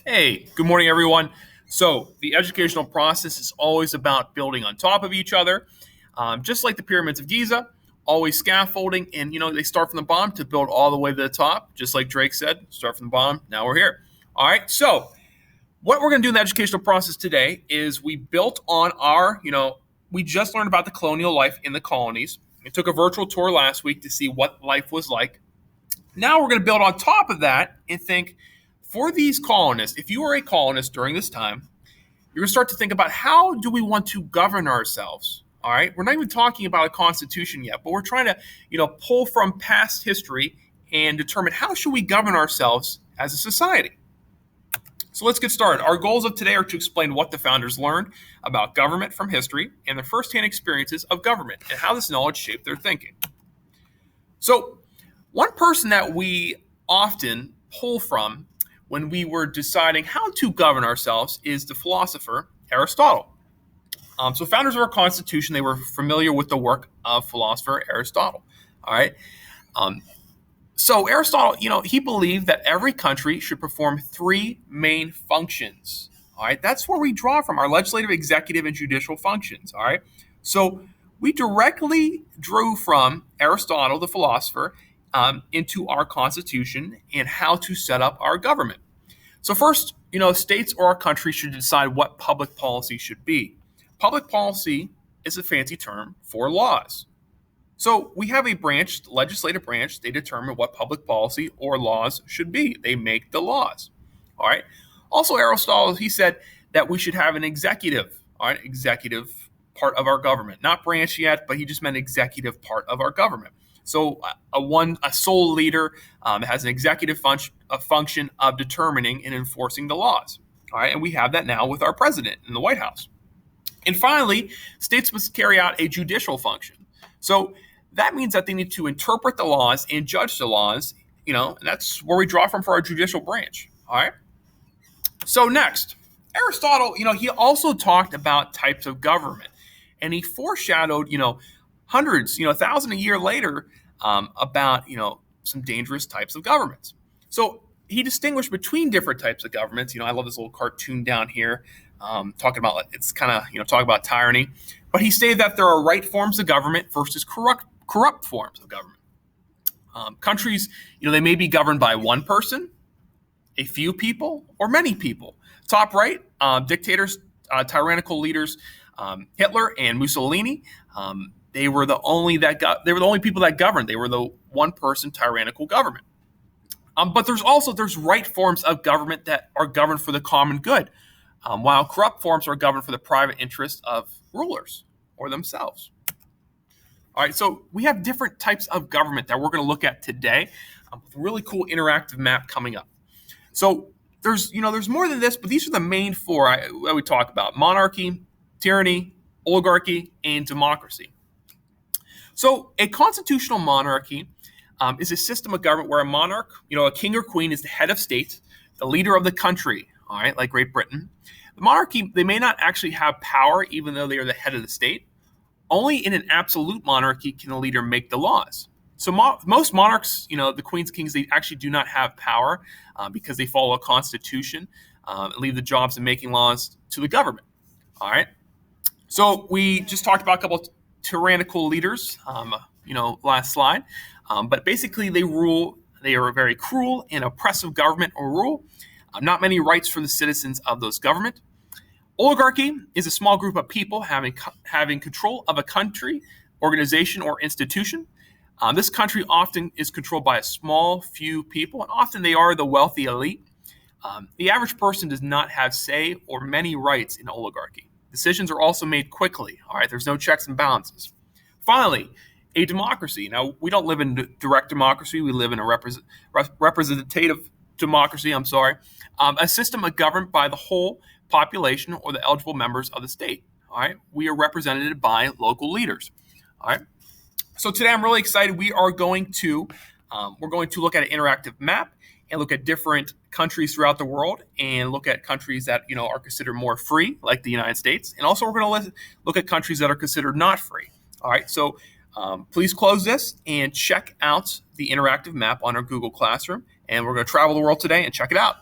Hey, good morning, everyone. So, the educational process is always about building on top of each other, just like the pyramids of Giza, always scaffolding. And, they start from the bottom to build all the way to the top, just like Drake said, start from the bottom. Now we're here. All right. So, what we're going to do in the educational process today is we built on we just learned about the colonial life in the colonies. We took a virtual tour last week to see what life was like. Now we're going to build on top of that and think for these colonists, if you were a colonist during this time, you're going to start to think about how do we want to govern ourselves? All right. We're not even talking about a constitution yet, but we're trying to, pull from past history and determine how should we govern ourselves as a society. So let's get started. Our goals of today are to explain what the founders learned about government from history and their firsthand experiences of government and how this knowledge shaped their thinking. So, one person that we often pull from when we were deciding how to govern ourselves is the philosopher Aristotle. So, founders of our Constitution, they were familiar with the work of philosopher Aristotle. All right. So Aristotle, he believed that every country should perform three main functions. All right. That's where we draw from our legislative, executive, and judicial functions. All right. So we directly drew from Aristotle, the philosopher, into our Constitution and how to set up our government. So first, states or our country should decide what public policy should be. Public policy is a fancy term for laws. So we have a branch, the legislative branch, they determine what public policy or laws should be. They make the laws. All right. Also, Aristotle, he said that we should have an executive, all right, executive part of our government. Not branch yet, but he just meant executive part of our government. So a sole leader has an executive function of determining and enforcing the laws. All right, and we have that now with our president in the White House. And finally, states must carry out a judicial function. So that means that they need to interpret the laws and judge the laws, and that's where we draw from for our judicial branch. All right. So next, Aristotle, he also talked about types of government, and he foreshadowed, hundreds, 1,000 a year later, about, some dangerous types of governments. So he distinguished between different types of governments. I love this little cartoon down here, talking about it's kind of, talking about tyranny. But he stated that there are right forms of government versus corrupt forms of government. Countries, they may be governed by one person, a few people, or many people. Top right, dictators, tyrannical leaders, Hitler and Mussolini. They were the only people that governed. They were the one-person tyrannical government. But there's right forms of government that are governed for the common good, while corrupt forms are governed for the private interests of rulers or themselves. All right, so we have different types of government that we're going to look at today. With a really cool interactive map coming up. So there's more than this, but these are the main four that we talk about: monarchy, tyranny, oligarchy, and democracy. So a constitutional monarchy is a system of government where a monarch, a king or queen, is the head of state, the leader of the country, all right, like Great Britain. The monarchy, they may not actually have power, even though they are the head of the state. Only in an absolute monarchy can a leader make the laws. So most monarchs, the queens, kings, they actually do not have power because they follow a constitution and leave the jobs of making laws to the government. All right. So we just talked about a couple of tyrannical leaders, last slide. But basically they rule, they are a very cruel and oppressive government or rule. Not many rights for the citizens of those government. Oligarchy is a small group of people having control of a country, organization, or institution. This country often is controlled by a small few people, and often they are the wealthy elite. The average person does not have say or many rights in oligarchy. Decisions are also made quickly. All right, there's no checks and balances. Finally, a democracy. Now, we don't live in direct democracy. We live in a representative democracy. A system governed by the whole population or the eligible members of the state. All right, we are represented by local leaders. All right. So today I'm really excited. We're going to look at an interactive map and look at different countries throughout the world and look at countries that are considered more free, like the United States, and also we're going to look at countries that are considered not free. All right. So please close this and check out the interactive map on our Google Classroom, and we're going to travel the world today and check it out.